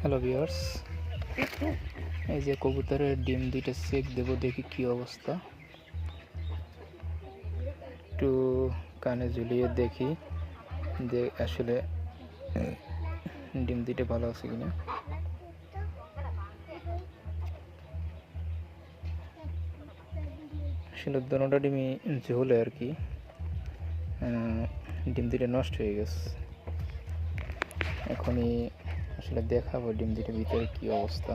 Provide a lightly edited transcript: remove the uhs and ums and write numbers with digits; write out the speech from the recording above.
Hello viewers, এই যে কবুতরের ডিম দুইটা চেক দেবো, দেখি কি অবস্থা। একটু কানে ঝুলিয়ে দেখি যে আসলে ডিম দুইটা ভালো আছে কিনা। আসলে দুটোটা ডিমই ঝোলে আর কি, ডিম দুইটা নষ্ট হয়ে গেছে। এখনই আসলে দেখাবো ডিম দুইটার ভিতরে কি অবস্থা।